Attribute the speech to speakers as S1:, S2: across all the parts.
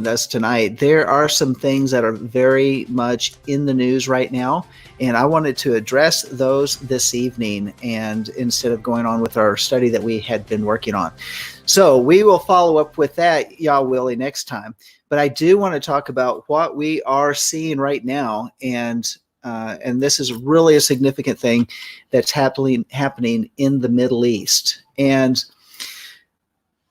S1: joining us tonight. There are some things that are very much in the news right now, and I wanted to address those this evening, and instead of going on with our study that we had been working on. So we will follow up with that, Yah Willie, next time. But I do want to talk about what we are seeing right now, and this is really a significant thing that's happening in the Middle East. And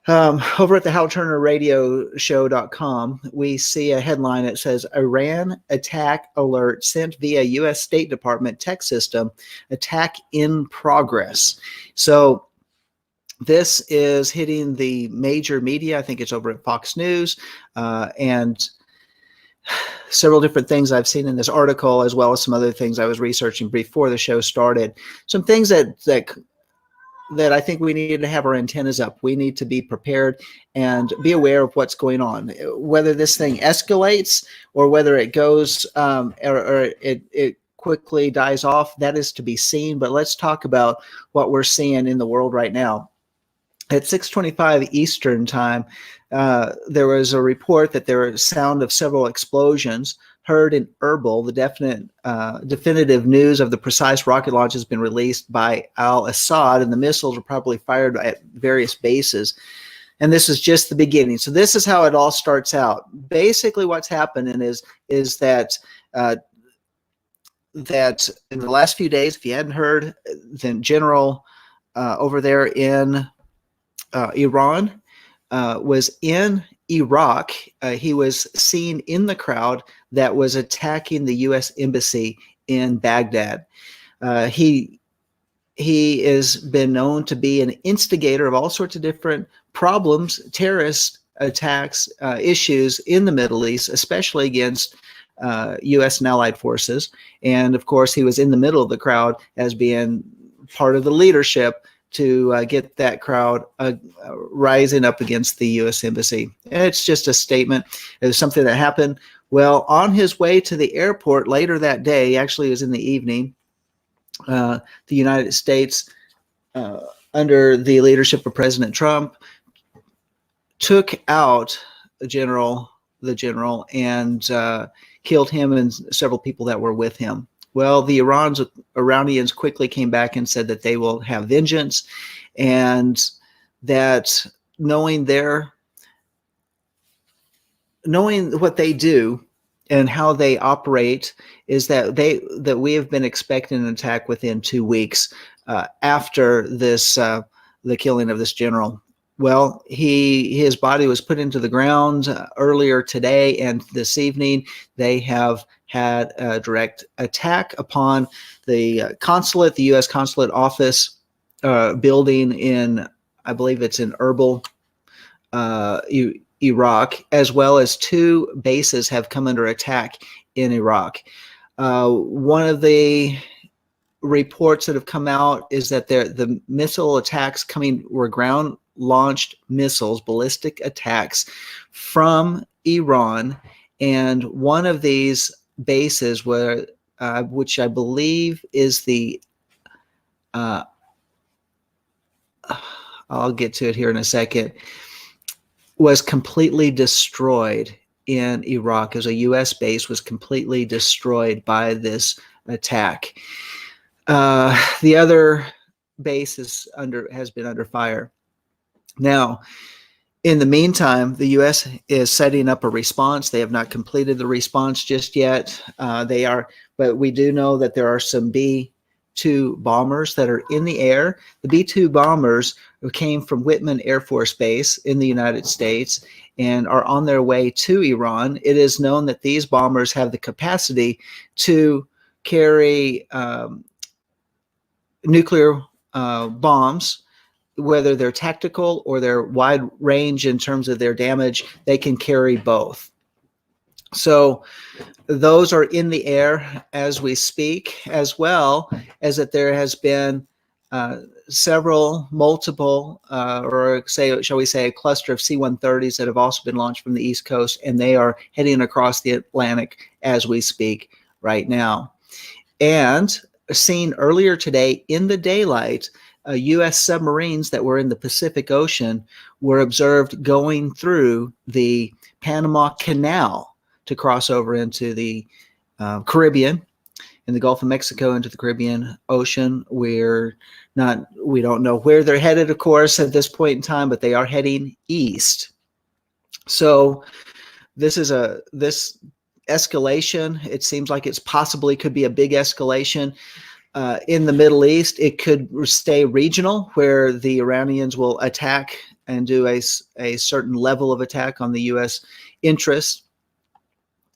S1: over at the HowTurnerRadioShow.com, we see a headline that says, Iran attack alert sent via U.S. State Department text system, attack in progress. So this is hitting the major media. I think it's over at Fox News, and several different things I've seen in this article, as well as some other things I was researching before the show started. Some things that I think we need to have our antennas up. We need to be prepared and be aware of what's going on. Whether this thing escalates or whether it goes or it quickly dies off, that is to be seen. But let's talk about what we're seeing in the world right now. At 6:25 Eastern time, there was a report that there was sound of several explosions heard in Erbil. The definitive news of the precise rocket launch has been released by al-Assad, and the missiles were probably fired at various bases. And this is just the beginning. So this is how it all starts out. Basically, what's happening is that that in the last few days, if you hadn't heard, the general over there in Iran was in Iraq. He was seen in the crowd that was attacking the U.S. embassy in Baghdad. He has been known to be an instigator of all sorts of different problems, terrorist attacks, issues in the Middle East, especially against U.S. and allied forces. And of course, he was in the middle of the crowd as being part of the leadership to get that crowd rising up against the U.S. embassy. And it's just a statement. It was something that happened. Well, on his way to the airport later that day, actually it was in the evening, the United States, under the leadership of President Trump, took out the general and killed him and several people that were with him. Well, the Iranians quickly came back and said that they will have vengeance, and that knowing what they do and how they operate is that we have been expecting an attack within 2 weeks after this the killing of this general. Well, his body was put into the ground earlier today, and this evening they have had a direct attack upon the consulate, the U.S. consulate office building in, I believe it's in Erbil, Iraq, as well as 2 bases have come under attack in Iraq. One of the reports that have come out is that the missile attacks were ground-launched missiles, ballistic attacks from Iran, and one of these bases which I believe is the I'll get to it here in a second, was completely destroyed in Iraq. As a U.S. base was completely destroyed by this attack. The other base has been under fire. Now, in the meantime, the U.S. is setting up a response. They have not completed the response just yet. But we do know that there are some B-2 bombers that are in the air. The B-2 bombers came from Whitman Air Force Base in the United States and are on their way to Iran. It is known that these bombers have the capacity to carry nuclear bombs. Whether they're tactical or they're wide range in terms of their damage, they can carry both. So those are in the air as we speak, as well as that there has been multiple, shall we say, a cluster of C-130s that have also been launched from the East Coast, and they are heading across the Atlantic as we speak right now. And seen earlier today in the daylight, U.S. submarines that were in the Pacific Ocean were observed going through the Panama Canal to cross over into the Caribbean, in the Gulf of Mexico, into the Caribbean Ocean. We don't know where they're headed, of course, at this point in time, but they are heading east. So this escalation, it seems like it's possibly could be a big escalation in the Middle East. It could stay regional, where the Iranians will attack and do a certain level of attack on the U.S. interests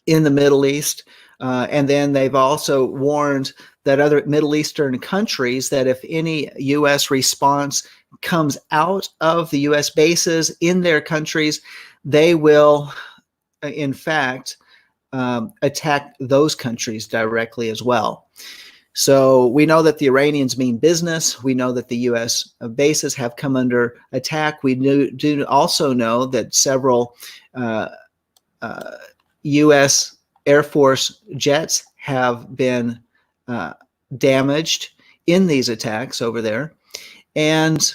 S1: in the Middle East. And then they've also warned that other Middle Eastern countries that if any U.S. response comes out of the U.S. bases in their countries, they will, in fact, attack those countries directly as well. So we know that the Iranians mean business. We know that the U.S. bases have come under attack. We do also know that several U.S. Air Force jets have been damaged in these attacks over there. And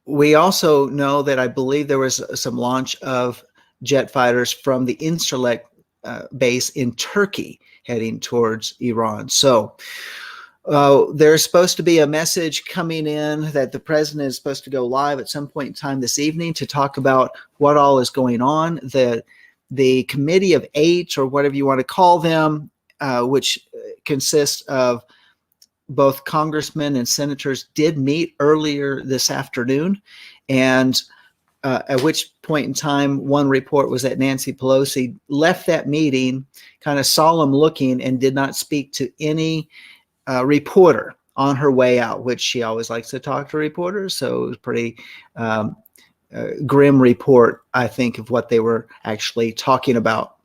S1: we also know that I believe there was some launch of jet fighters from the Incirlik base in Turkey heading towards Iran. So there's supposed to be a message coming in that the president is supposed to go live at some point in time this evening to talk about what all is going on. The Committee of Eight, or whatever you want to call them, which consists of both congressmen and senators, did meet earlier this afternoon. And at which point in time, one report was that Nancy Pelosi left that meeting kind of solemn looking and did not speak to any reporter on her way out, which she always likes to talk to reporters. So it was pretty grim report, I think, of what they were actually talking about.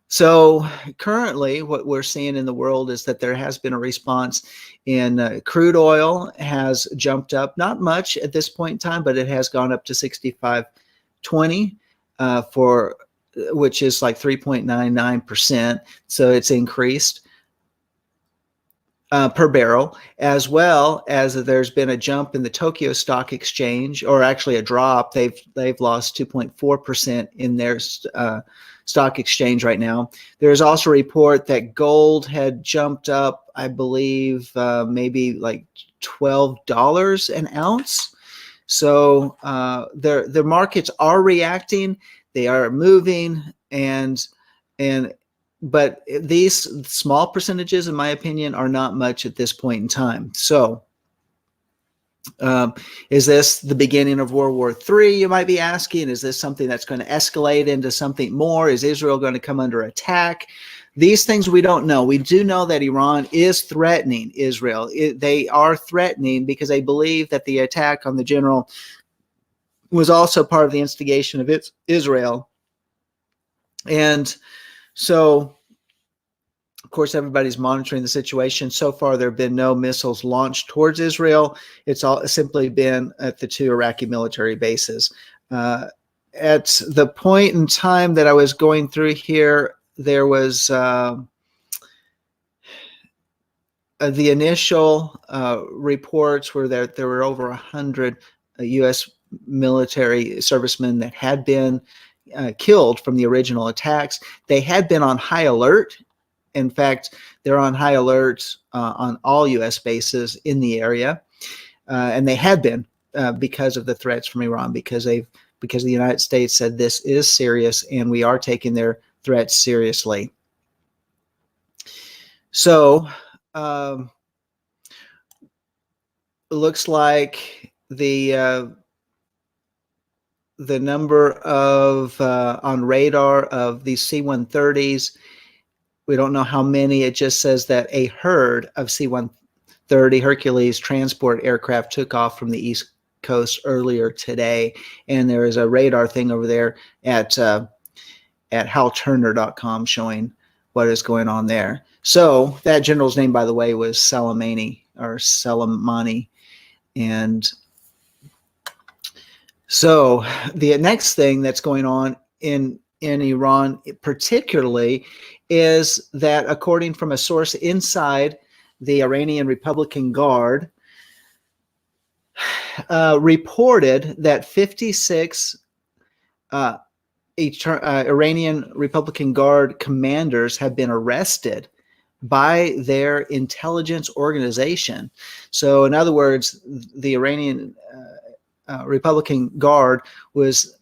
S1: So currently what we're seeing in the world is that there has been a response in crude oil has jumped up, not much at this point in time, but it has gone up to 65.20 which is like 3.99%. So it's increased per barrel, as well as there's been a jump in the Tokyo Stock Exchange, or actually a drop. They've lost 2.4% in their stock exchange right now. There's also a report that gold had jumped up, I believe, maybe like $12 an ounce. So the markets are reacting, they are moving, but these small percentages, in my opinion, are not much at this point in time. So is this the beginning of World War III, you might be asking? Is this something that's going to escalate into something more? Is Israel going to come under attack? These things we don't know. We do know that Iran is threatening Israel. They are threatening because they believe that the attack on the general was also part of the instigation of Israel. And so, of course, everybody's monitoring the situation. So far, there have been no missiles launched towards Israel. It's all simply been at the two Iraqi military bases. At the point in time that I was going through here, there was the initial reports were that there were over 100 U.S. military servicemen that had been killed from the original attacks. They had been on high alert. In fact, they're on high alert on all U.S. bases in the area, and they had been because of the threats from Iran, because the United States said this is serious and we are taking their threats seriously. So it looks like the number of on radar of these C-130s, we don't know how many. It just says that a herd of C-130 Hercules transport aircraft took off from the East Coast earlier today, and there is a radar thing over there at halturner.com showing what is going on there. So that general's name, by the way, was Soleimani, and so the next thing that's going on in Iran particularly is that, according from a source inside the Iranian Republican Guard reported that 56 Iranian Republican Guard commanders have been arrested by their intelligence organization. So, in other words, the Iranian Republican Guard was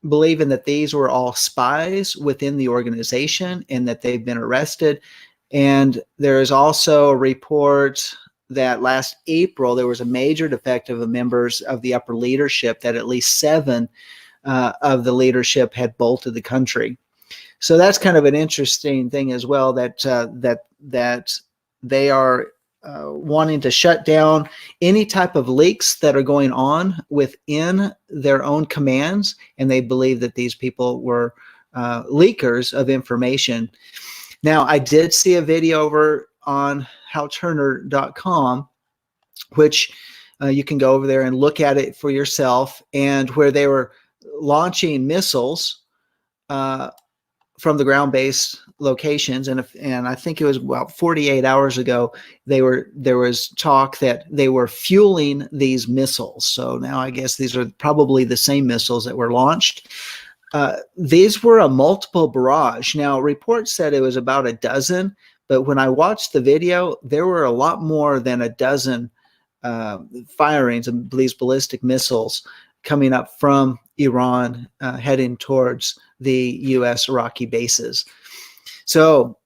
S1: believing that these were all spies within the organization and that they've been arrested. And there is also a report that last April there was a major defective of members of the upper leadership, that at least 7 of the leadership had bolted the country. So that's kind of an interesting thing as well, that that they are wanting to shut down any type of leaks that are going on within their own commands, and they believe that these people were leakers of information. Now, I did see a video over on halturner.com, which you can go over there and look at it for yourself, and where they were launching missiles from the ground-based locations, and I think it was about 48 hours ago, there was talk that they were fueling these missiles. So now I guess these are probably the same missiles that were launched. These were a multiple barrage. Now, reports said it was about a dozen, but when I watched the video, there were a lot more than a dozen firings of these ballistic missiles coming up from Iran, heading towards the U.S. Iraqi bases. So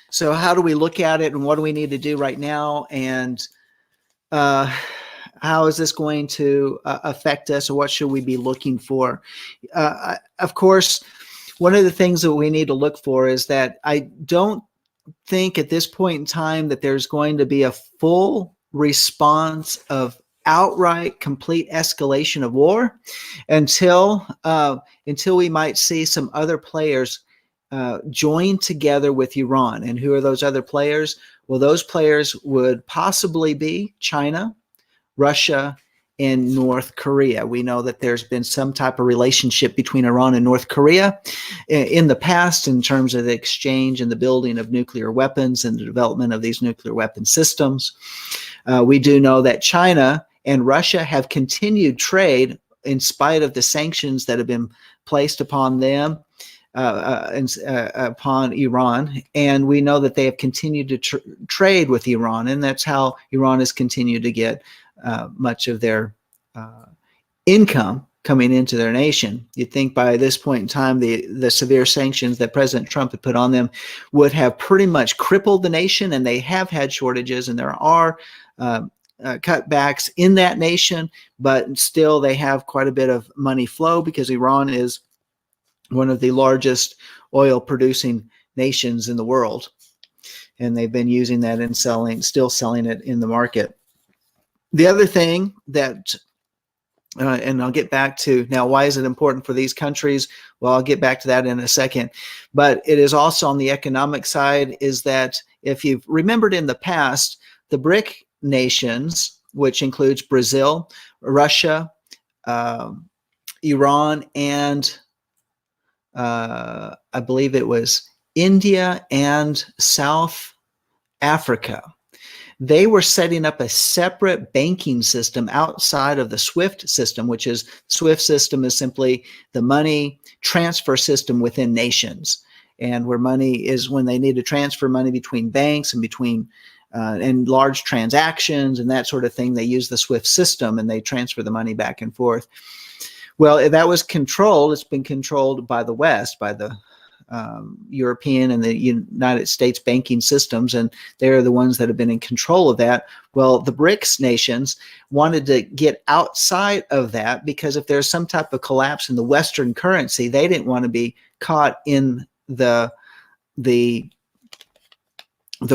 S1: so how do we look at it, and what do we need to do right now, and how is this going to affect us, or what should we be looking for? Of course, one of the things that we need to look for is that I don't think at this point in time that there's going to be a full response of outright complete escalation of war until we might see some other players join together with Iran. And who are those other players? Well, those players would possibly be China, Russia, and North Korea. We know that there's been some type of relationship between Iran and North Korea in the past in terms of the exchange and the building of nuclear weapons and the development of these nuclear weapon systems. We do know that China and Russia have continued trade in spite of the sanctions that have been placed upon them, upon Iran. And we know that they have continued to trade with Iran, and that's how Iran has continued to get much of their income coming into their nation. You'd think by this point in time, the severe sanctions that President Trump had put on them would have pretty much crippled the nation, and they have had shortages, and there are cutbacks in that nation, but still they have quite a bit of money flow because Iran is one of the largest oil producing nations in the world. And they've been using that and still selling it in the market. The other thing that, and I'll get back to now, why is it important for these countries? Well, I'll get back to that in a second. But it is also on the economic side, is that if you've remembered in the past, the BRIC nations, which includes Brazil, Russia, Iran, and I believe it was India and South Africa, they were setting up a separate banking system outside of the SWIFT system, which is SWIFT system is simply the money transfer system within nations. And where money is when they need to transfer money between banks and between and large transactions and that sort of thing, they use the SWIFT system and they transfer the money back and forth. Well, that was controlled. It's been controlled by the West, by the European and the United States banking systems, and they're the ones that have been in control of that. Well, the BRICS nations wanted to get outside of that because if there's some type of collapse in the Western currency, they didn't want to be caught in the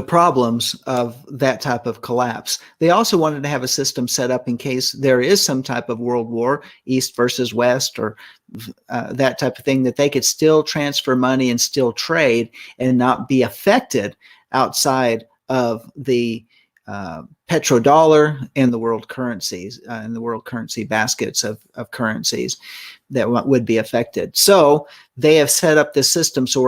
S1: problems of that type of collapse. They also wanted to have a system set up in case there is some type of world war, East versus West, or that type of thing, that they could still transfer money and still trade and not be affected outside of the petrodollar and the world currencies and the world currency baskets of currencies that would be affected. So they have set up this system. So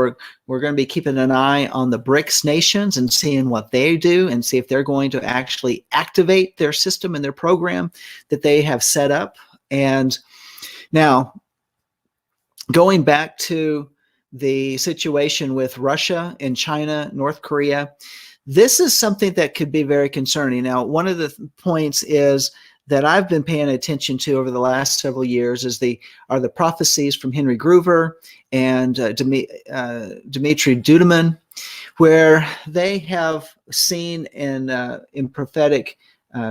S1: we're going to be keeping an eye on the BRICS nations and seeing what they do and see if they're going to actually activate their system and their program that they have set up. And now, going back to the situation with Russia and China, North Korea, this is something that could be very concerning. Now, one of the points is that I've been paying attention to over the last several years are the prophecies from Henry Groover and Dmitry Duduman, where they have seen in prophetic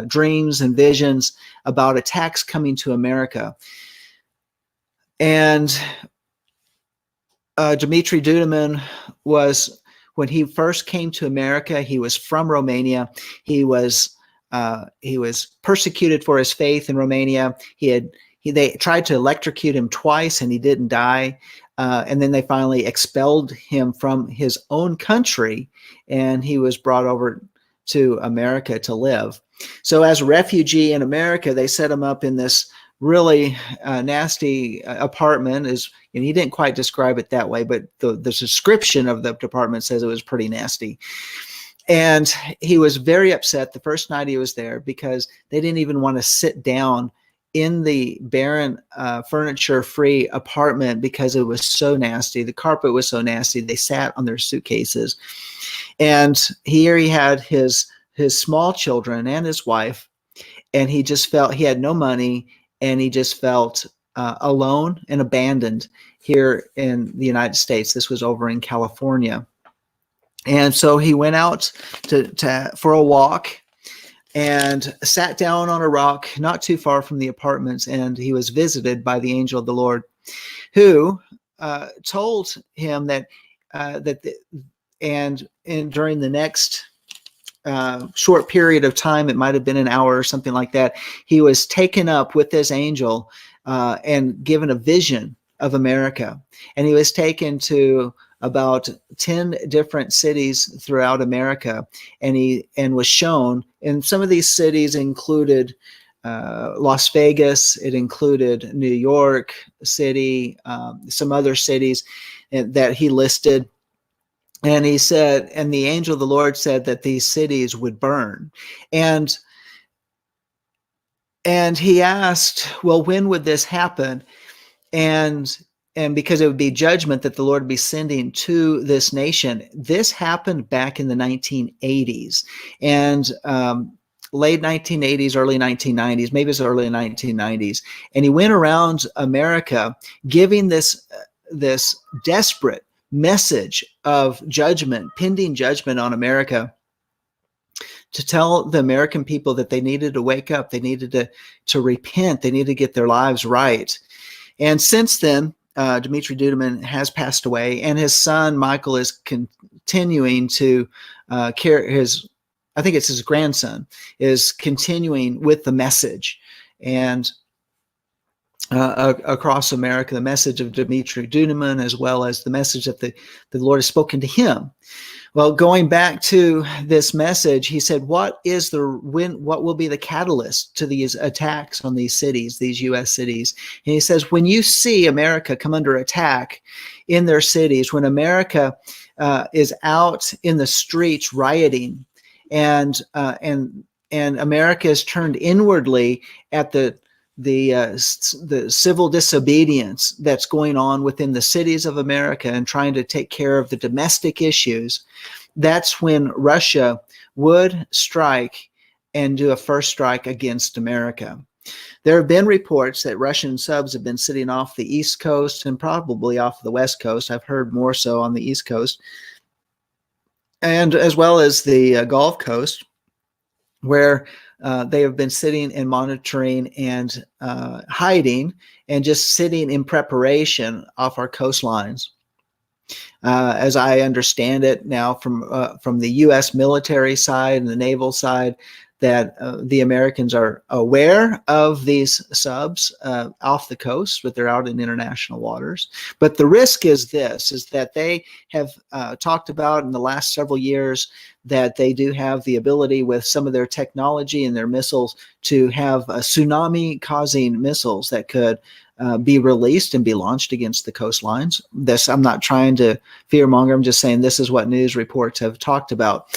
S1: dreams and visions about attacks coming to America. And Dmitry Duduman was, when he first came to America, he was from Romania. He was persecuted for his faith in Romania. They tried to electrocute him twice, and he didn't die. And then they finally expelled him from his own country, and he was brought over to America to live. So as a refugee in America, they set him up in this really nasty apartment. And he didn't quite describe it that way, but the description of the apartment says it was pretty nasty. And he was very upset the first night he was there because they didn't even want to sit down in the barren, furniture-free apartment because it was so nasty. The carpet was so nasty. They sat on their suitcases. And here he had his small children and his wife, and he just felt he had no money, and he just felt alone and abandoned here in the United States. This was over in California. And so he went out for a walk and sat down on a rock not too far from the apartments, and he was visited by the angel of the Lord, who told him that during the next short period of time, it might have been an hour or something like that, he was taken up with this angel and given a vision of America. And he was taken to about 10 different cities throughout America, and was shown. And some of these cities included Las Vegas, it included New York City, some other cities that he listed. And he said, and the angel of the Lord said that these cities would burn. And he asked, well, when would this happen? And because it would be judgment that the Lord would be sending to this nation. This happened back in the 1980s and late 1980s, early 1990s, maybe it's early 1990s. And he went around America giving this desperate message of judgment, pending judgment on America, to tell the American people that they needed to wake up, they needed to repent, they needed to get their lives right. And since then, Dmitry Duduman has passed away, and his son Michael is continuing to care. I think it's his grandson is continuing with the message, and across America, the message of Dmitry Duduman, as well as the message that the Lord has spoken to him. Well, going back to this message, he said, what will be the catalyst to these attacks on these cities, these U.S. cities? And he says, when you see America come under attack in their cities, when America is out in the streets rioting, and America is turned inwardly at the civil disobedience that's going on within the cities of America and trying to take care of the domestic issues, that's when Russia would strike and do a first strike against America. There have been reports that Russian subs have been sitting off the East Coast and probably off the West Coast. I've heard more so on the East Coast, and as well as the Gulf Coast, where they have been sitting and monitoring and hiding and just sitting in preparation off our coastlines. As I understand it now from the U.S. military side and the naval side, that the Americans are aware of these subs off the coast, but they're out in international waters. But the risk is this, is that they have talked about in the last several years that they do have the ability with some of their technology and their missiles to have tsunami-causing missiles that could be released and be launched against the coastlines. This, I'm not trying to fearmonger. I'm just saying this is what news reports have talked about.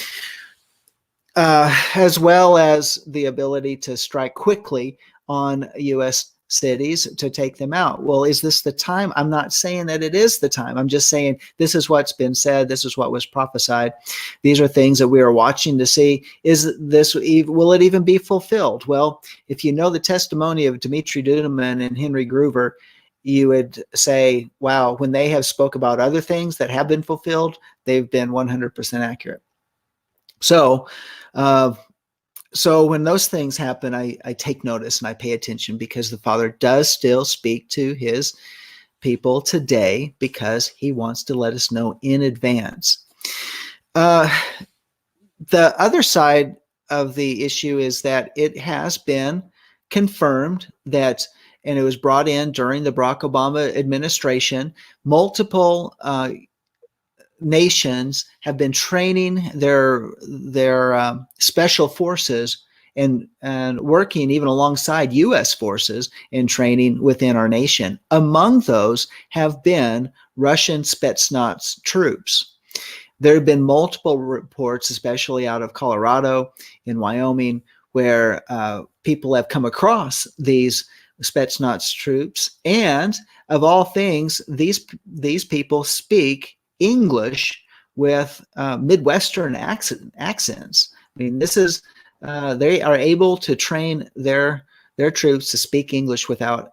S1: As well as the ability to strike quickly on U.S. cities to take them out. Well, is this the time? I'm not saying that it is the time. I'm just saying this is what's been said. This is what was prophesied. These are things that we are watching to see. Is this, will it even be fulfilled? Well, if you know the testimony of Dmitry Duduman and Henry Gruver, you would say, wow, when they have spoke about other things that have been fulfilled, they've been 100% accurate. So when those things happen, I take notice and I pay attention, because the Father does still speak to his people today, because he wants to let us know in advance. The other side of the issue is that it has been confirmed that, and it was brought in during the Barack Obama administration, multiple nations have been training their special forces and working even alongside U.S. forces in training within our nation. Among those have been Russian Spetsnaz troops. There have been multiple reports, especially out of Colorado and Wyoming, where people have come across these Spetsnaz troops, and of all things, these people speak English with Midwestern accents. I mean, this is they are able to train their troops to speak English without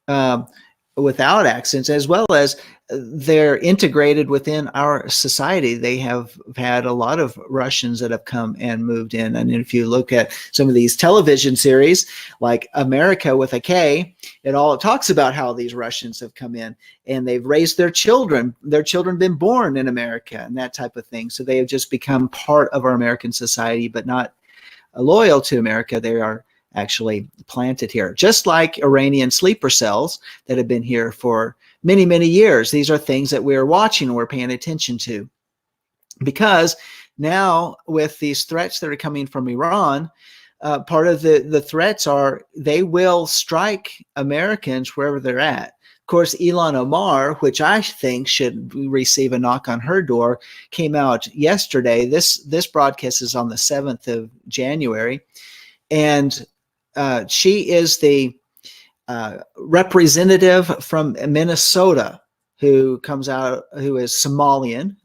S1: accents, as well as they're integrated within our society. They have had a lot of Russians that have come and moved in. And if you look at some of these television series like America with a K, it all talks about how these Russians have come in and they've raised their children been born in America and that type of thing. So they have just become part of our American society, but not loyal to America. They are actually planted here, just like Iranian sleeper cells that have been here for many, many years. These are things that we're watching and we're paying attention to, because now with these threats that are coming from Iran, part of the threats are they will strike Americans wherever they're at. Of course, Ilhan Omar, which I think should receive a knock on her door, came out yesterday. This broadcast is on the 7th of January, and she is the representative from Minnesota who comes out, who is Somalian,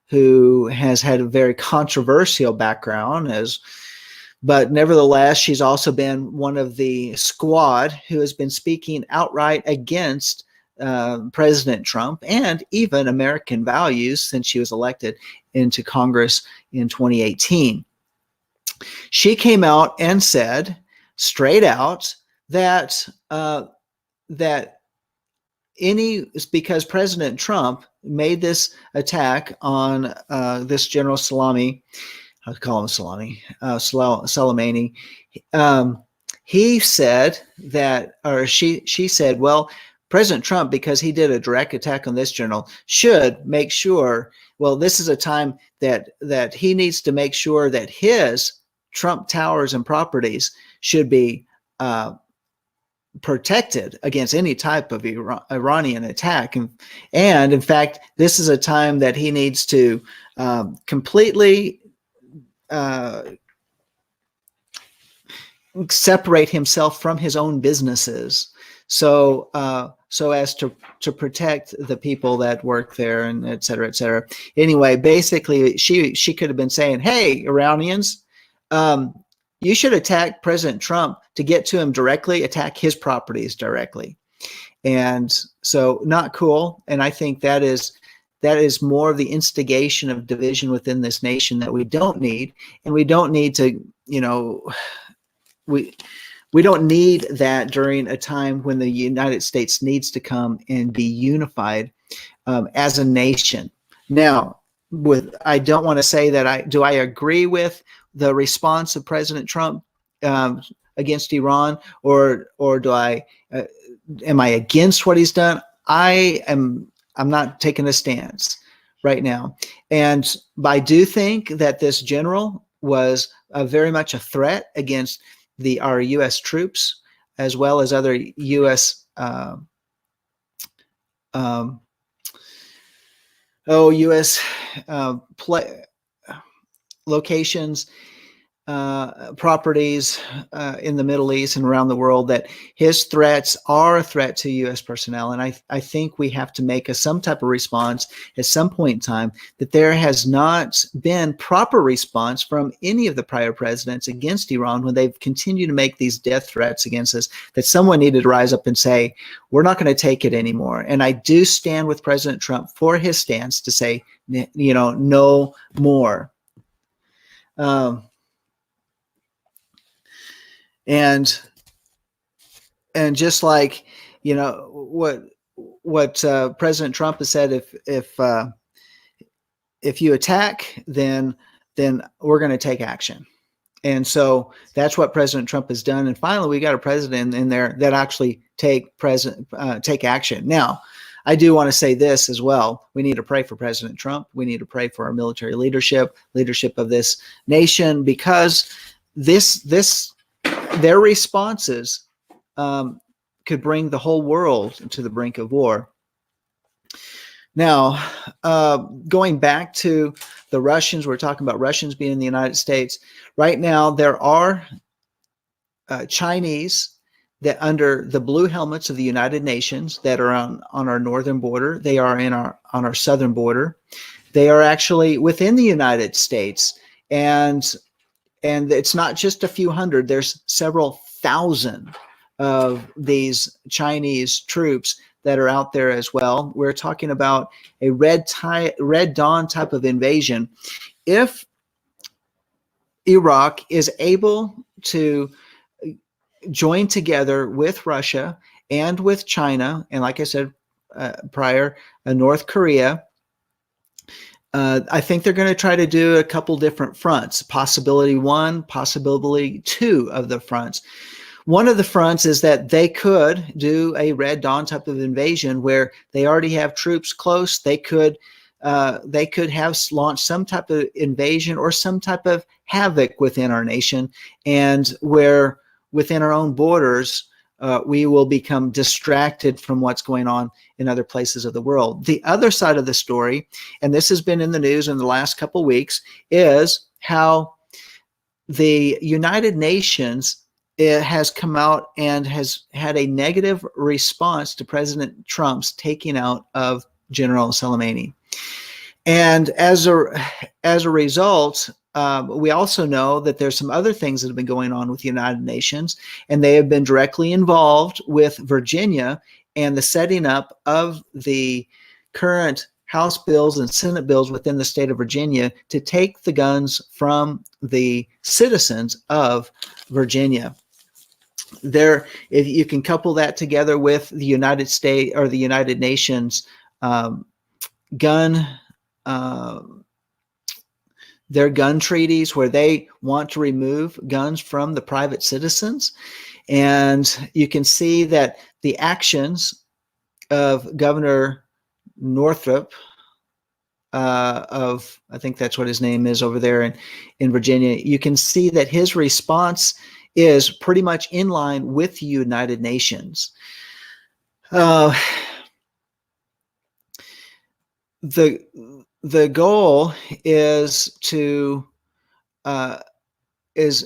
S1: who has had a very controversial background, but nevertheless, she's also been one of the squad who has been speaking outright against President Trump and even American values since she was elected into Congress in 2018. She came out and said straight out that because President Trump made this attack on this General Soleimani, I'll call him Soleimani. He said that, or she said, well, President Trump, because he did a direct attack on this general, should make sure, well, this is a time that he needs to make sure that his Trump towers and properties should be protected against any type of Iranian attack. And in fact, this is a time that he needs to completely separate himself from his own businesses, so as to protect the people that work there, and et cetera, et cetera. Anyway, basically, she could have been saying, hey, Iranians, you should attack President Trump to get to him directly, attack his properties directly. And so not cool. And I think that is more of the instigation of division within this nation that we don't need. And we don't need to, we don't need that during a time when the United States needs to come and be unified as a nation. Now, I don't want to say that I agree with the response of President Trump against Iran, or do I am I against what he's done? I'm not taking a stance right now, and I do think that this general was very much a threat against our U.S. troops as well as other U.S. U.S. Locations, properties in the Middle East and around the world, that his threats are a threat to U.S. personnel. And I think we have to make some type of response at some point in time, that there has not been proper response from any of the prior presidents against Iran when they've continued to make these death threats against us, that someone needed to rise up and say, we're not going to take it anymore. And I do stand with President Trump for his stance to say, no more. And just like, what President Trump has said, if you attack, then we're going to take action. And so that's what President Trump has done. And finally, we got a president in there that actually take action. Now, I do want to say this as well. We need to pray for President Trump. We need to pray for our military leadership of this nation, because their responses could bring the whole world to the brink of war. Now, going back to the Russians, we're talking about Russians being in the United States. Right now, there are Chinese that under the blue helmets of the United Nations that are on our northern border. They are on our southern border. They are actually within the United States, and it's not just a few hundred. There's several thousand of these Chinese troops that are out there as well. We're talking about a Red Dawn type of invasion. If Iraq is able to join together with Russia and with China, and like I said prior, North Korea, I think they're going to try to do a couple different fronts, possibility 1, possibility 2 of the fronts. One of the fronts is that they could do a Red Dawn type of invasion where they already have troops close. They could have launched some type of invasion or some type of havoc within our nation, and where within our own borders, we will become distracted from what's going on in other places of the world. The other side of the story, and this has been in the news in the last couple of weeks, is how the United Nations has come out and has had a negative response to President Trump's taking out of General Soleimani. And as a result, we also know that there's some other things that have been going on with the United Nations, and they have been directly involved with Virginia and the setting up of the current House bills and Senate bills within the state of Virginia to take the guns from the citizens of Virginia. If you can couple that together with the United States or the United Nations their gun treaties, where they want to remove guns from the private citizens. And you can see that the actions of Governor Northup, I think that's what his name is over there in Virginia, you can see that his response is pretty much in line with the United Nations. The goal is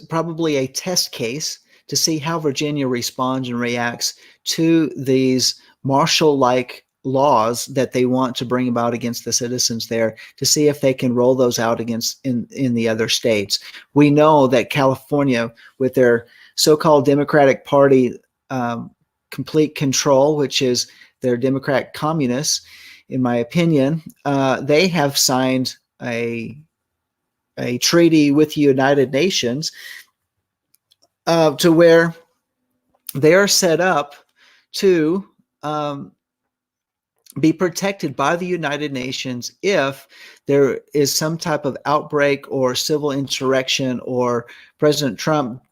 S1: probably a test case to see how Virginia responds and reacts to these martial-like laws that they want to bring about against the citizens there, to see if they can roll those out in the other states. We know that California, with their so-called Democratic Party complete control, which is their Democrat communists, in my opinion, they have signed a treaty with the United Nations to where they are set up to be protected by the United Nations if there is some type of outbreak or civil insurrection, or President Trump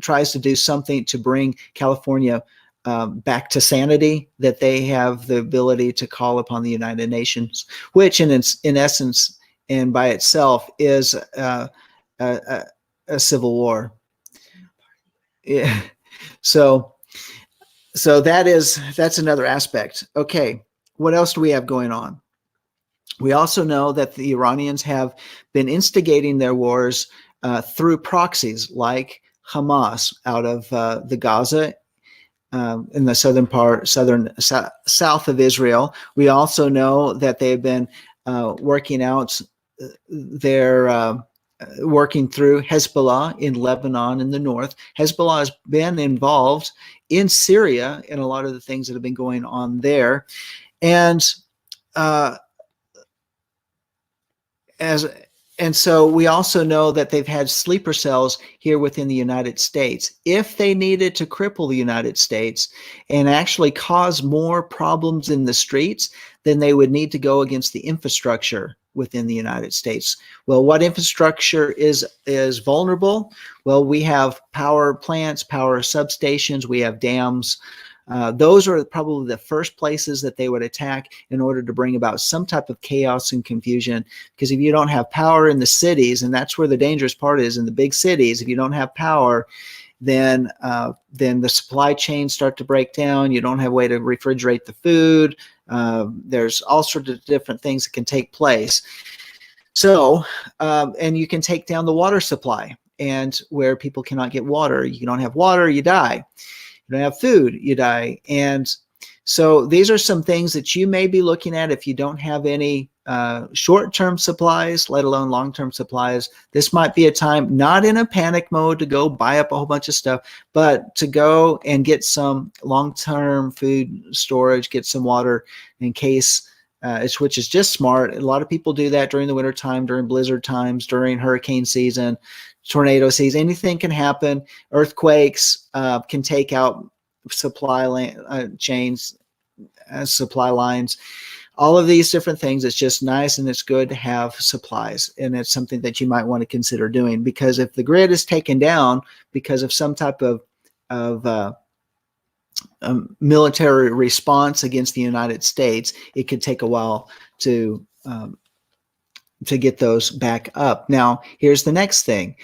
S1: tries to do something to bring California back to sanity, that they have the ability to call upon the United Nations, which in essence and by itself is a civil war. Yeah. So that's another aspect. Okay, what else do we have going on? We also know that the Iranians have been instigating their wars through proxies like Hamas out of the Gaza in the south of Israel. We also know that they've been working out their working through Hezbollah in Lebanon in the north. Hezbollah has been involved in Syria in a lot of the things that have been going on there, and so we also know that they've had sleeper cells here within the United States. If they needed to cripple the United States and actually cause more problems in the streets, then they would need to go against the infrastructure within the United States. Well, what infrastructure is vulnerable? Well, we have power plants, power substations, we have dams. Those are probably the first places that they would attack in order to bring about some type of chaos and confusion. Because if you don't have power in the cities, and that's where the dangerous part is, in the big cities, if you don't have power, then the supply chains start to break down. You don't have a way to refrigerate the food. There's all sorts of different things that can take place. So, and you can take down the water supply, and where people cannot get water. You don't have water, you die. You don't have food, you die. And so these are some things that you may be looking at if you don't have any short-term supplies, let alone long-term supplies. This might be a time, not in a panic mode to go buy up a whole bunch of stuff, but to go and get some long-term food storage, get some water in case, which is just smart. A lot of people do that during the winter time, during blizzard times, during hurricane season, tornado season. Anything can happen. Earthquakes can take out supply chains, supply lines. All of these different things. It's just nice and it's good to have supplies, and it's something that you might want to consider doing, because if the grid is taken down because of some type of military response against the United States, it could take a while to get those back up. Now, here's the next thing.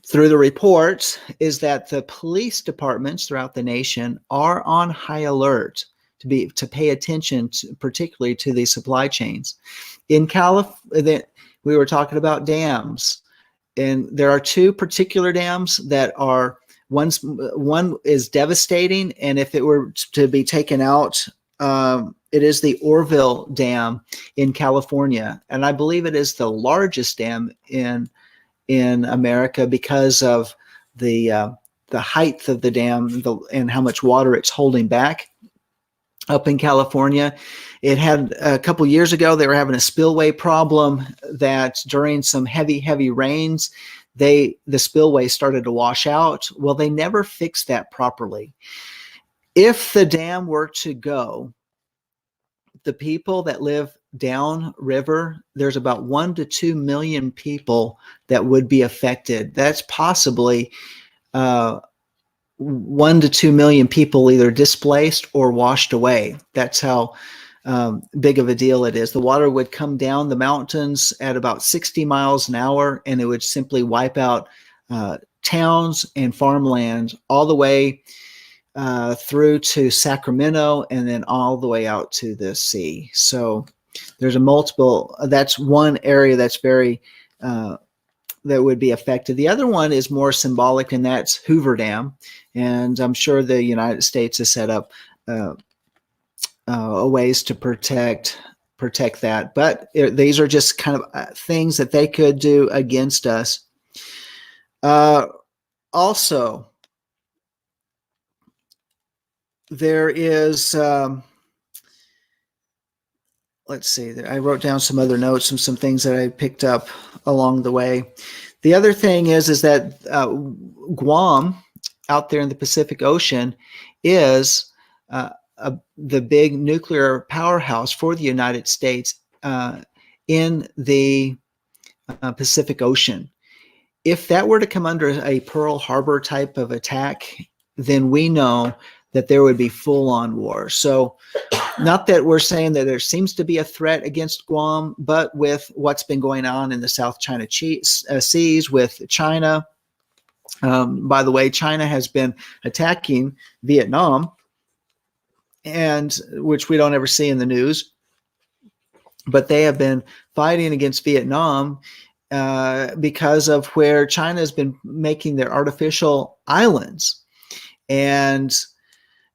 S1: Through the reports is that the police departments throughout the nation are on high alert to pay attention to, particularly to the supply chains. In California, we were talking about dams, and there are two particular dams that are, one is devastating, and if it were to be taken out, it is the Oroville Dam in California, and I believe it is the largest dam in America because of the height of the dam and how much water it's holding back. Up in California, it had a couple years ago, they were having a spillway problem that during some heavy rains, the spillway started to wash out. Well, they never fixed that properly. If the dam were to go, the people that live downriver, there's about 1 to 2 million people that would be affected. That's possibly 1 to 2 million people either displaced or washed away. That's how big of a deal it is. The water would come down the mountains at about 60 miles an hour, and it would simply wipe out towns and farmland all the way through to Sacramento, and then all the way out to the sea. So there's that's one area that's very that would be affected. The other one is more symbolic, and that's Hoover Dam. And I'm sure the United States has set up ways to protect that. But these are just kind of things that they could do against us. Also, there is, let's see, I wrote down some other notes and some things that I picked up along the way. The other thing is that Guam, out there in the Pacific Ocean, is the big nuclear powerhouse for the United States in the Pacific Ocean. If that were to come under a Pearl Harbor type of attack, then we know that there would be full-on war. So not that we're saying that there seems to be a threat against Guam, but with what's been going on in the South China Seas with China. By the way, China has been attacking Vietnam, and which we don't ever see in the news, but they have been fighting against Vietnam because of where China has been making their artificial islands. And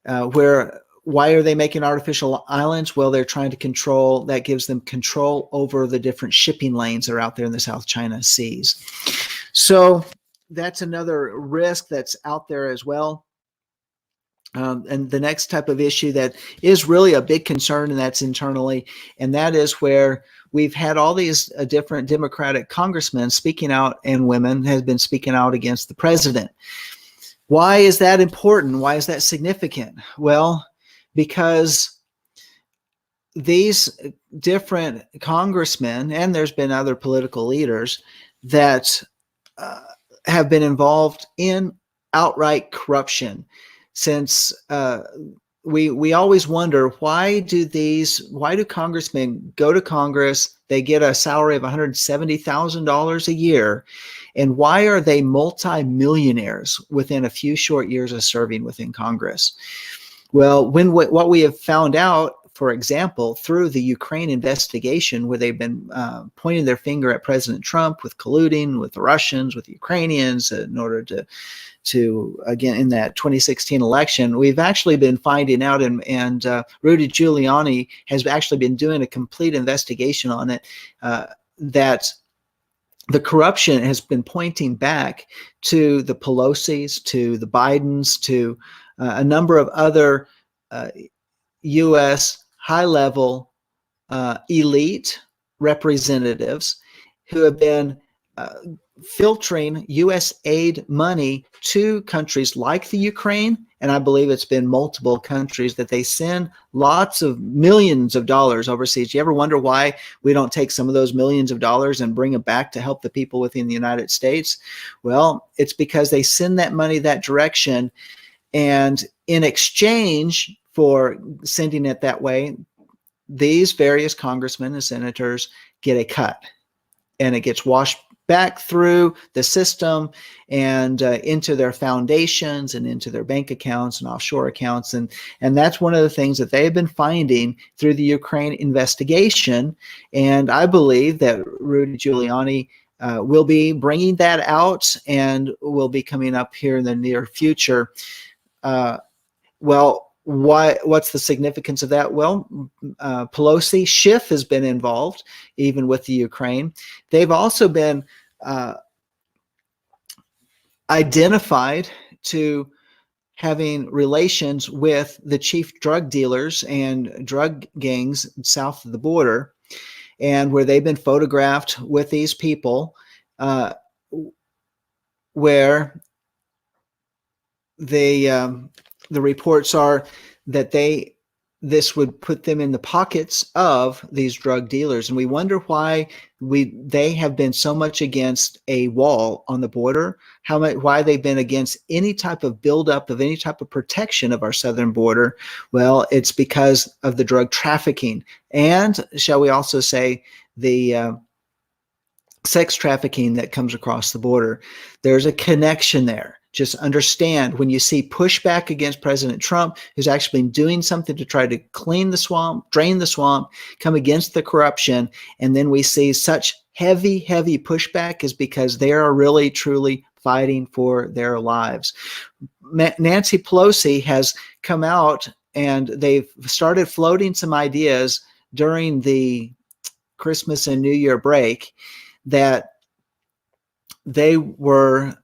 S1: why are they making artificial islands? Well, they're trying to control, that gives them control over the different shipping lanes that are out there in the South China Seas. So that's another risk that's out there as well. And the next type of issue that is really a big concern, and that's internally, and that is where we've had all these different Democratic congressmen speaking out, and women have been speaking out against the president. Why is that important? Why is that significant? Well, because these different congressmen, and there's been other political leaders that have been involved in outright corruption. Since we always wonder, why do congressmen go to Congress? They get a salary of $170,000 a year, and why are they multi-millionaires within a few short years of serving within Congress? Well, what we have found out, for example, through the Ukraine investigation, where they've been pointing their finger at President Trump with colluding with the Russians, with the Ukrainians, in order to again, in that 2016 election, we've actually been finding out, and Rudy Giuliani has actually been doing a complete investigation on it, that the corruption has been pointing back to the Pelosi's, to the Bidens, to a number of other U.S. high-level elite representatives who have been filtering U.S. aid money to countries like the Ukraine, and I believe it's been multiple countries that they send lots of millions of dollars overseas. You ever wonder why we don't take some of those millions of dollars and bring them back to help the people within the United States? Well, it's because they send that money that direction, and in exchange for sending it that way, these various congressmen and senators get a cut, and it gets washed back through the system and into their foundations and into their bank accounts and offshore accounts. And that's one of the things that they've been finding through the Ukraine investigation. And I believe that Rudy Giuliani will be bringing that out and will be coming up here in the near future. What's the significance of that? Well, Pelosi, Schiff has been involved, even with the Ukraine. They've also been identified to having relations with the chief drug dealers and drug gangs south of the border, and where they've been photographed with these people, where the reports are that this would put them in the pockets of these drug dealers. And we wonder why they have been so much against a wall on the border, why they've been against any type of buildup of any type of protection of our southern border. Well, it's because of the drug trafficking, and shall we also say the sex trafficking that comes across the border. There's a connection there. Just understand, when you see pushback against President Trump, who's actually been doing something to try to clean the swamp, drain the swamp, come against the corruption, and then we see such heavy pushback, is because they are really, truly fighting for their lives. Nancy Pelosi has come out, and they've started floating some ideas during the Christmas and New Year break that they were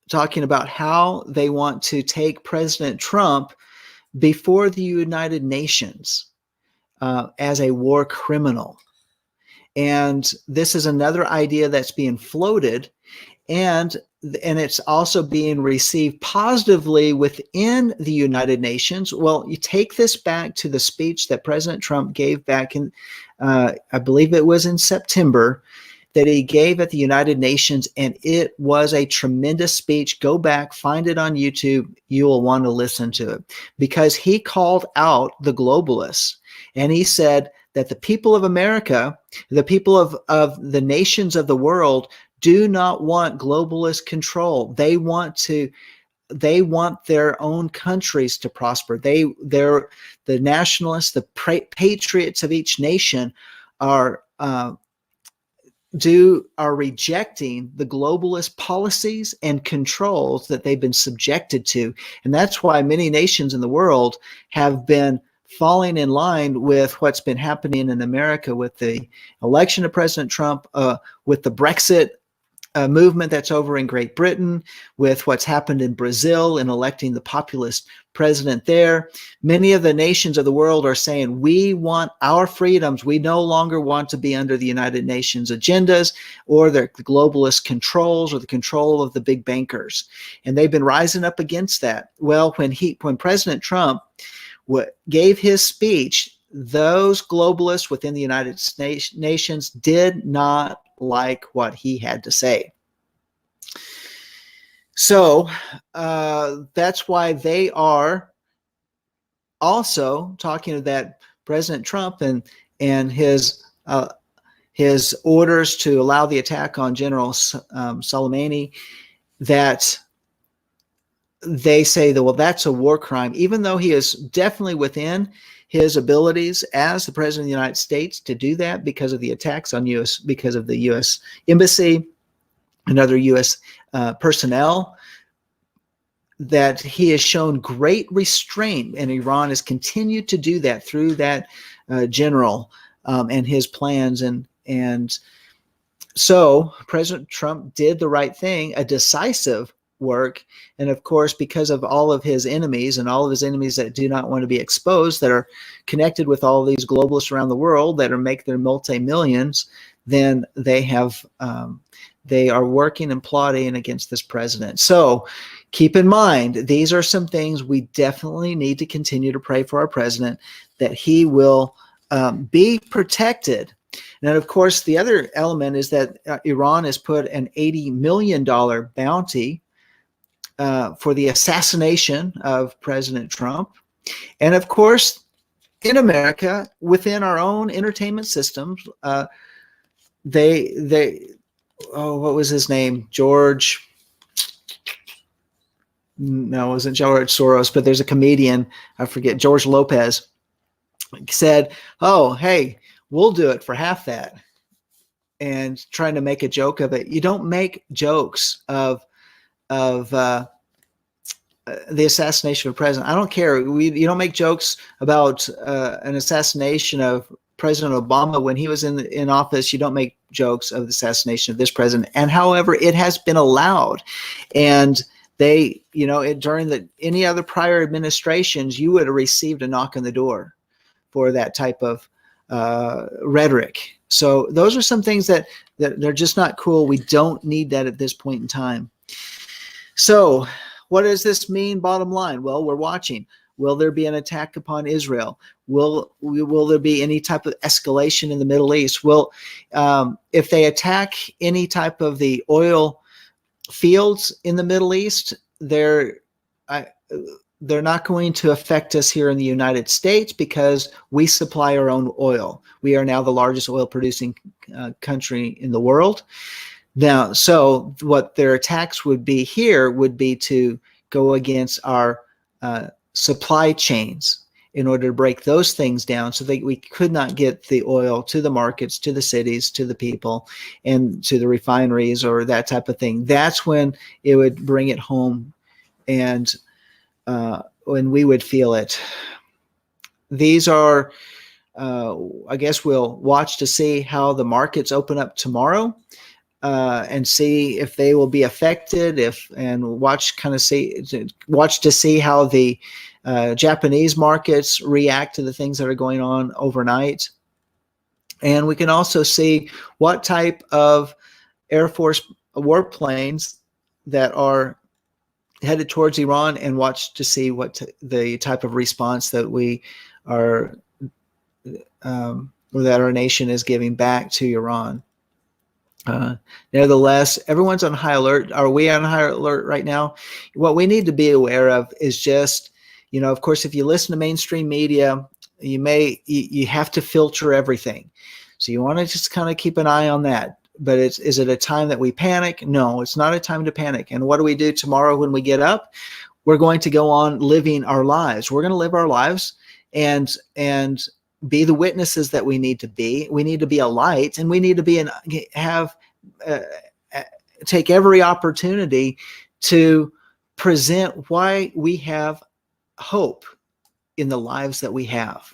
S1: talking about how they want to take President Trump before the United Nations as a war criminal. And this is another idea that's being floated. And and it's also being received positively within the United Nations. Well, you take this back to the speech that President Trump gave back in, I believe it was in September, that he gave at the United Nations, and it was a tremendous speech. Go back, find it on YouTube. You will want to listen to it, because he called out the globalists, and he said that the people of America, the people of the nations of the world, do not want globalist control. They want their own countries to prosper. They're the nationalists, the patriots of each nation are rejecting the globalist policies and controls that they've been subjected to. And that's why many nations in the world have been falling in line with what's been happening in America with the election of President Trump, with the Brexit movement that's over in Great Britain, with what's happened in Brazil in electing the populist president there. Many of the nations of the world are saying, we want our freedoms. We no longer want to be under the United Nations agendas or the globalist controls or the control of the big bankers. And they've been rising up against that. Well, when President Trump gave his speech, those globalists within the United Nations did not like what he had to say. So that's why they are also talking to that President Trump and his orders to allow the attack on General Soleimani, that they say that, well, that's a war crime, even though he is definitely within his abilities as the president of the United States to do that because of the attacks on because of the U.S. embassy and other U.S. personnel, that he has shown great restraint, and Iran has continued to do that through that general and his plans. And so President Trump did the right thing, a decisive work. And of course, because of all of his enemies and all of his enemies that do not want to be exposed, that are connected with all these globalists around the world that make their multi-millions, then they are working and plotting against this president. So keep in mind, these are some things we definitely need to continue to pray for our president, that he will be protected. And of course, the other element is that Iran has put an $80 million bounty for the assassination of President Trump. And of course, in America, within our own entertainment systems, what was his name? No, it wasn't George Soros, but there's a comedian, I forget, George Lopez, said, oh, hey, we'll do it for half that, and trying to make a joke of it. You don't make jokes of the assassination of a president. I don't care. You don't make jokes about an assassination of President Obama when he was in office. You don't make jokes of the assassination of this president. And however, it has been allowed. And they, during any other prior administrations, you would have received a knock on the door for that type of rhetoric. So those are some things that they're just not cool. We don't need that at this point in time. So what does this mean, bottom line? Well, we're watching. Will there be an attack upon Israel? Will there be any type of escalation in the Middle East? If they attack any type of the oil fields in the Middle East, they're not going to affect us here in the United States because we supply our own oil. We are now the largest oil producing country in the world. Now, so what their attacks would be here would be to go against our supply chains in order to break those things down so that we could not get the oil to the markets, to the cities, to the people, and to the refineries or that type of thing. That's when it would bring it home, and when we would feel it. These are, I guess we'll watch to see how the markets open up tomorrow. And see if they will be affected, watch to see how the Japanese markets react to the things that are going on overnight. And we can also see what type of Air Force warplanes that are headed towards Iran and watch to see what the type of response that we are, or that our nation is giving back to Iran. Nevertheless, everyone's on high alert. Are we on high alert right now? What we need to be aware of is just, of course, if you listen to mainstream media, you have to filter everything. So you want to just kind of keep an eye on that. But is it a time that we panic? No, it's not a time to panic. And what do we do tomorrow when we get up? We're going to go on living our lives. We're going to live our lives and be the witnesses that we need to be. We need to be a light, and we need to take every opportunity to present why we have hope in the lives that we have.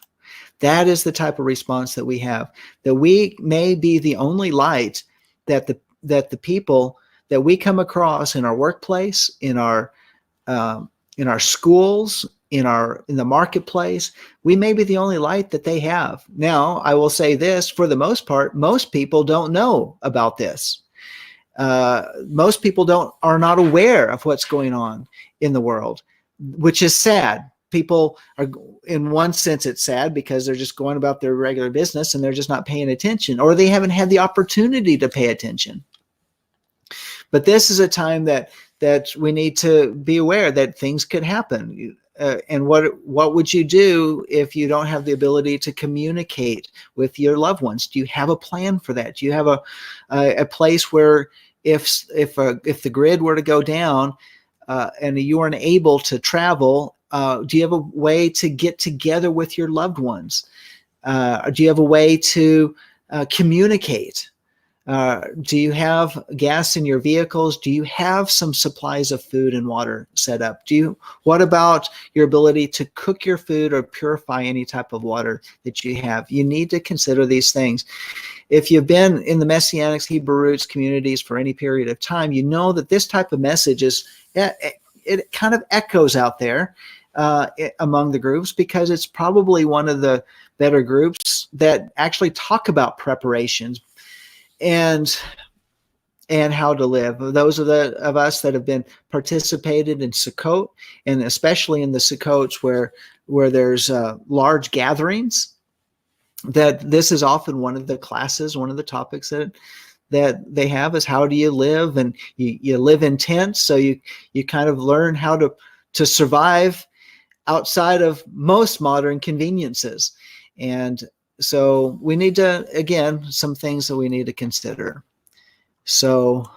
S1: That is the type of response that we have, that we may be the only light that the people that we come across in our workplace, in our schools, in the marketplace, we may be the only light that they have. Now, I will say this, for the most part, most people don't know about this. Most people are not aware of what's going on in the world, which is sad. People are, in one sense, it's sad because they're just going about their regular business and they're just not paying attention, or they haven't had the opportunity to pay attention. But this is a time that we need to be aware that things could happen. And what would you do if you don't have the ability to communicate with your loved ones? Do you have a plan for that? Do you have a place where if the grid were to go down and you weren't able to travel, do you have a way to get together with your loved ones? Do you have a way to communicate? Do you have gas in your vehicles? Do you have some supplies of food and water set up? What about your ability to cook your food or purify any type of water that you have? You need to consider these things. If you've been in the Messianics, Hebrew roots communities for any period of time, you know that this type of message it kind of echoes out there among the groups, because it's probably one of the better groups that actually talk about preparations and how to live. Those of us that have been participated in Sukkot, and especially in the Sukkots where there's large gatherings, that this is often one of the classes, one of the topics that they have is how do you live, and you live in tents, so you kind of learn how to survive outside of most modern conveniences. And so we need to, again, some things that we need to consider. So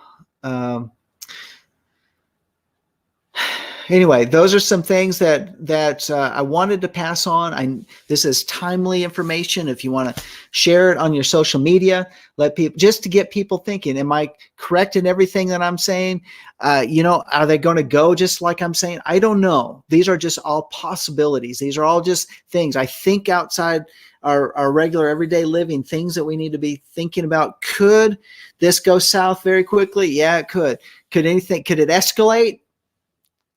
S1: anyway, those are some things that I wanted to pass on. This is timely information. If you want to share it on your social media, let people, just to get people thinking, am I correct in everything that I'm saying? Are they going to go just like I'm saying? I don't know. These are just all possibilities. These are all just things I think outside our regular everyday living, things that we need to be thinking about. Could this go south very quickly? Yeah, it could. Could it escalate?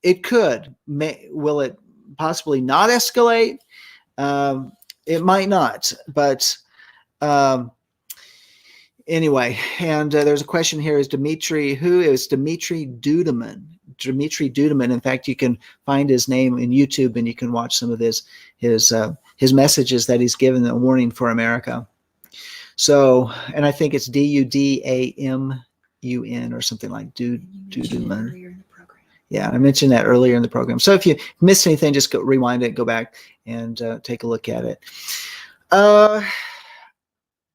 S1: It could. Will it possibly not escalate? It might not. But anyway, and there's a question here: who is Dimitri Duduman? Dimitri Duduman. In fact, you can find his name in YouTube, and you can watch some of his messages that he's given, the Warning for America. So, and I think it's Dudamun or something like Duduman. Yeah, I mentioned that earlier in the program. So if you missed anything, just rewind it, go back and take a look at it.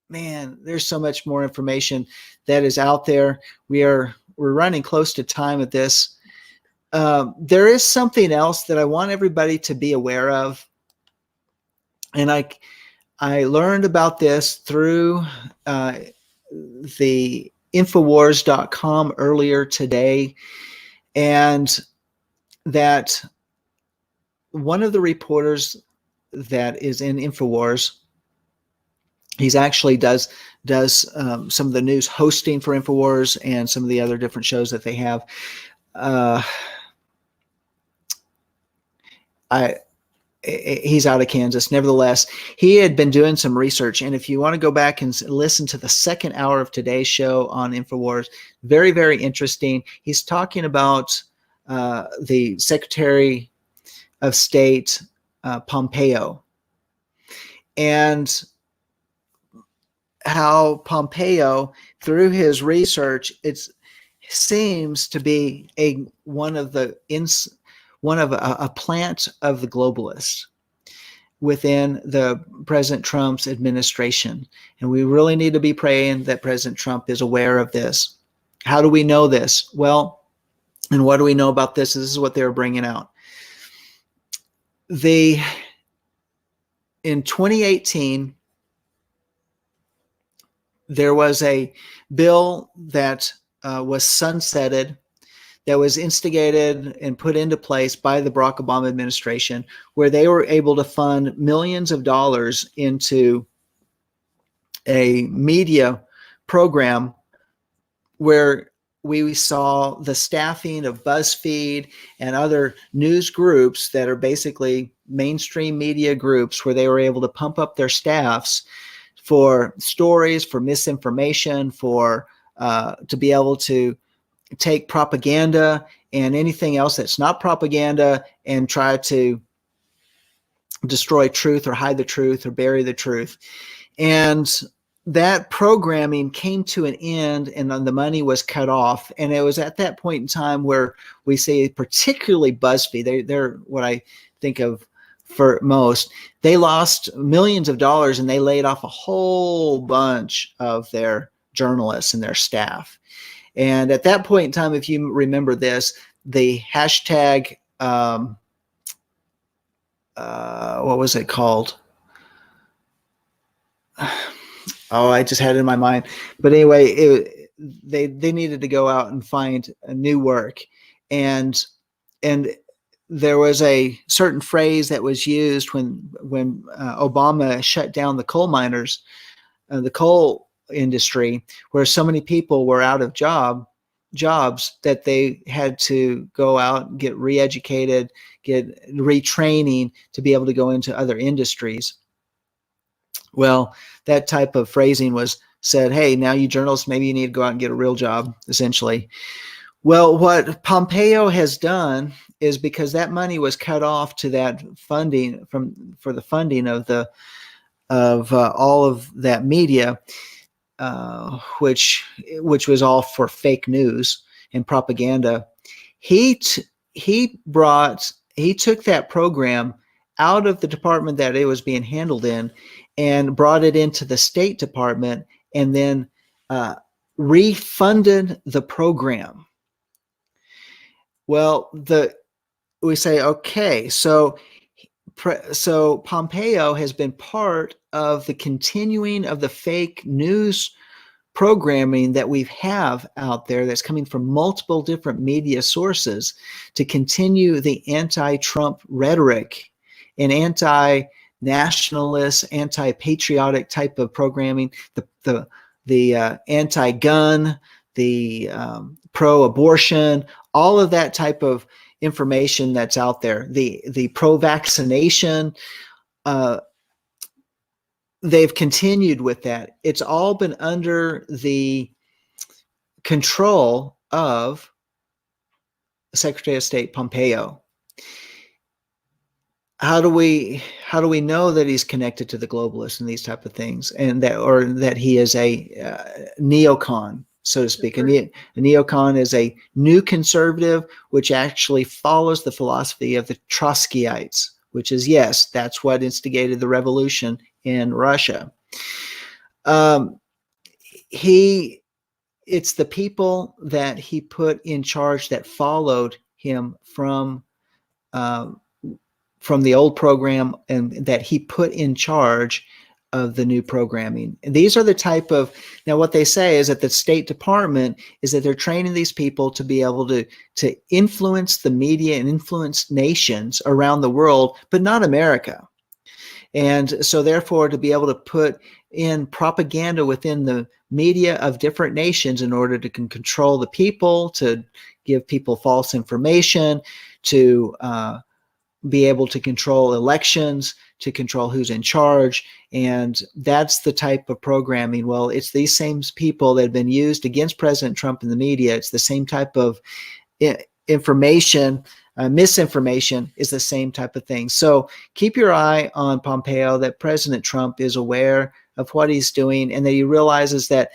S1: Man, there's so much more information that is out there. We're running close to time at this. There is something else that I want everybody to be aware of. And I learned about this through the Infowars.com earlier today. And that one of the reporters that is in Infowars, he's actually does some of the news hosting for Infowars and some of the other different shows that they have. he's out of Kansas. Nevertheless, he had been doing some research. And if you want to go back and listen to the second hour of today's show on InfoWars, very, very interesting. He's talking about the Secretary of State, Pompeo, and how Pompeo, through his research, it seems to be one of a plant of the globalists within the President Trump's administration. And we really need to be praying that President Trump is aware of this. How do we know this? Well, and what do we know about this? This is what they were bringing out. In 2018, there was a bill that was sunsetted, that was instigated and put into place by the Barack Obama administration, where they were able to fund millions of dollars into a media program where we saw the staffing of BuzzFeed and other news groups that are basically mainstream media groups, where they were able to pump up their staffs for stories, for misinformation, for to be able to take propaganda and anything else that's not propaganda and try to destroy truth or hide the truth or bury the truth. And that programming came to an end, and the money was cut off. And it was at that point in time where we see, particularly BuzzFeed, they're what I think of for most. They lost millions of dollars, and they laid off a whole bunch of their journalists and their staff. And at that point in time, if you remember this, the hashtag, what was it called? Oh, I just had it in my mind. But anyway, they needed to go out and find a new work. And there was a certain phrase that was used when Obama shut down the coal miners, the coal industry, where so many people were out of jobs that they had to go out and get re-educated, get retraining to be able to go into other industries. Well, that type of phrasing was said, hey, now you journalists, maybe you need to go out and get a real job, essentially. Well, what Pompeo has done is, because that money was cut off to that funding for the funding of all of that media, which was all for fake news and propaganda. He took that program out of the department that it was being handled in and brought it into the State Department, and then refunded the program. Well, we say, okay, so Pompeo has been part of the continuing of the fake news programming that we have out there that's coming from multiple different media sources to continue the anti-Trump rhetoric and anti-nationalist, anti-patriotic type of programming, the anti-gun, the pro-abortion, all of that type of information that's out there, the pro-vaccination, they've continued with that. It's all been under the control of Secretary of State Pompeo. How do we know that he's connected to the globalists and these type of things, and that he is a neocon, so to speak? A neocon is a new conservative, which actually follows the philosophy of the Trotskyites, which is, yes, that's what instigated the revolution in Russia. It's the people that he put in charge that followed him from the old program, and that he put in charge of the new programming. And these are the type of, now what they say is that the State Department is that they're training these people to be able to influence the media and influence nations around the world, but not America. And so therefore, to be able to put in propaganda within the media of different nations in order to control the people, to give people false information, to be able to control elections, to control who's in charge. And that's the type of programming. Well, it's these same people that have been used against President Trump in the media. It's the same type of information. Misinformation is the same type of thing. So keep your eye on Pompeo, that President Trump is aware of what he's doing, and that he realizes that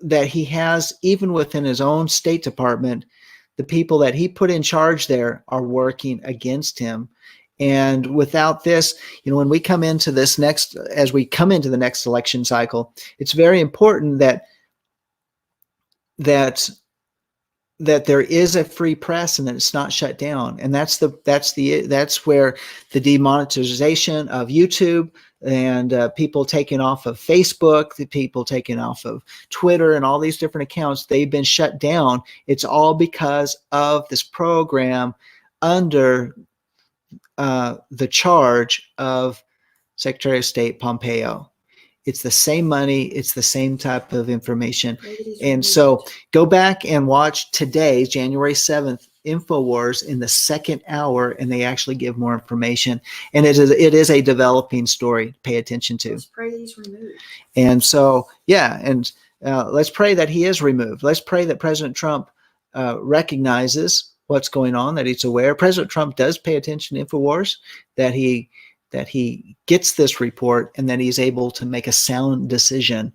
S1: he has, even within his own State Department, the people that he put in charge there are working against him. And without this, when we come into this next, as we come into the next election cycle, it's very important that there is a free press and that it's not shut down. And that's where the demonetization of YouTube and people taken off of Facebook, the people taken off of Twitter and all these different accounts, they've been shut down. It's all because of this program under the charge of Secretary of State Pompeo. It's the same money. It's the same type of information. And so go back and watch today's January 7th InfoWars in the second hour, and they actually give more information. And it is a developing story to pay attention to.
S2: Let's pray that he's removed.
S1: And so, yeah, and let's pray that he is removed. Let's pray that President Trump recognizes what's going on, that he's aware. President Trump does pay attention to InfoWars, that he gets this report, and that he's able to make a sound decision.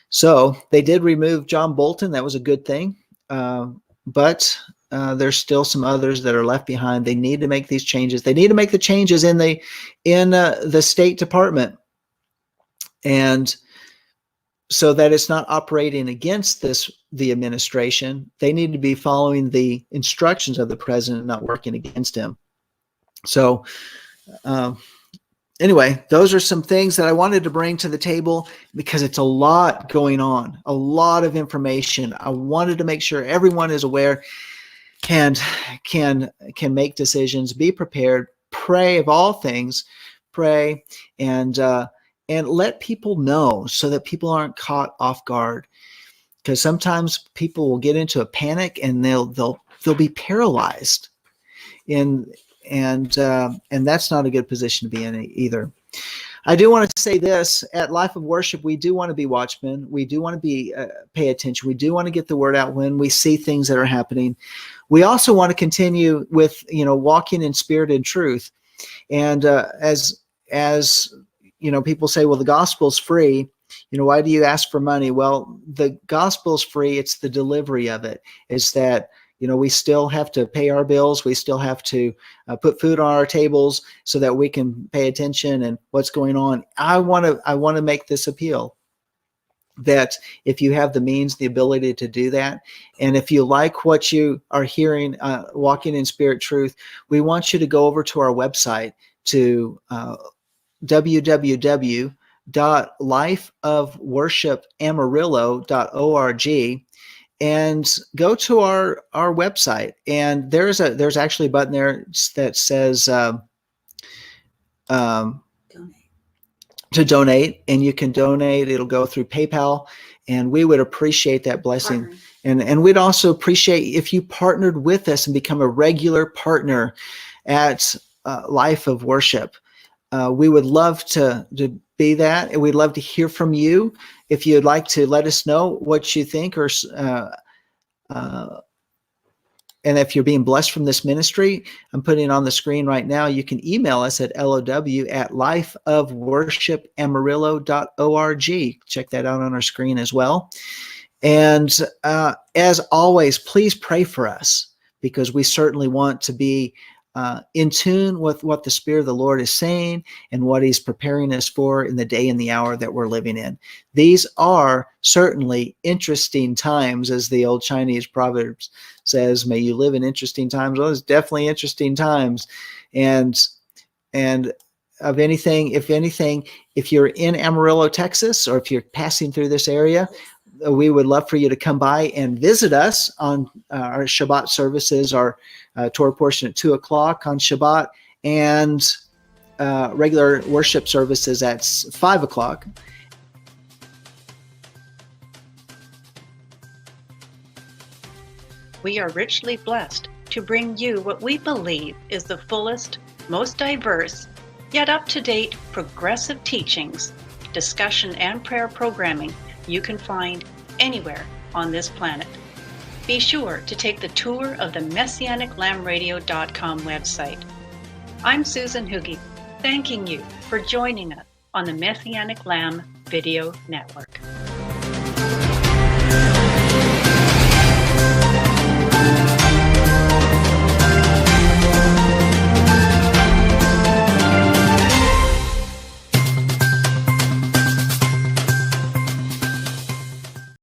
S1: So they did remove John Bolton. That was a good thing. But there's still some others that are left behind. They need to make these changes. They need to make the changes in the State Department, and so that it's not operating against the administration. They need to be following the instructions of the president, not working against him. So anyway, those are some things that I wanted to bring to the table because it's a lot going on, a lot of information. I wanted to make sure everyone is aware and can make decisions, be prepared, pray of all things, pray, and let people know so that people aren't caught off guard. Because sometimes people will get into a panic and they'll be paralyzed, and that's not a good position to be in either. I do want to say this: at Life of Worship, we do want to be watchmen. We do want to be pay attention. We do want to get the word out when we see things that are happening. We also want to continue with walking in spirit and truth. And as people say, well, the gospel's free. Why do you ask for money? Well, the gospel's free. It's the delivery of it. Is that we still have to pay our bills. We still have to put food on our tables so that we can pay attention and what's going on. I want to make this appeal that if you have the means, the ability to do that, and if you like what you are hearing, Walking in Spirit Truth, we want you to go over to our website to www.lifeofworshipamarillo.org. and go to our website, and there's actually a button there that says to donate, and you can donate. It'll go through PayPal, and we would appreciate that blessing. And we'd also appreciate if you partnered with us and become a regular partner at Life of Worship. We would love to be that, and we'd love to hear from you. If you'd like to let us know what you think, or and if you're being blessed from this ministry, I'm putting it on the screen right now. You can email us at low@lifeofworshipamarillo.org. Check that out on our screen as well. And as always, please pray for us, because we certainly want to be in tune with what the Spirit of the Lord is saying and what he's preparing us for in the day and the hour that we're living in. These are certainly interesting times, as the old Chinese proverbs says, may you live in interesting times. Well, it's definitely interesting times. And if you're in Amarillo, Texas, or if you're passing through this area, we would love for you to come by and visit us on our Shabbat services, our Torah portion at 2:00 on Shabbat, and regular worship services at 5:00.
S3: We are richly blessed
S2: to bring you what we believe is the fullest, most diverse, yet up-to-date progressive teachings, discussion, and prayer programming you can find anywhere on this planet. Be sure to take the tour of the MessianicLambRadio.com website. I'm Susan Hoogie, thanking you for joining us on the Messianic Lamb Video Network.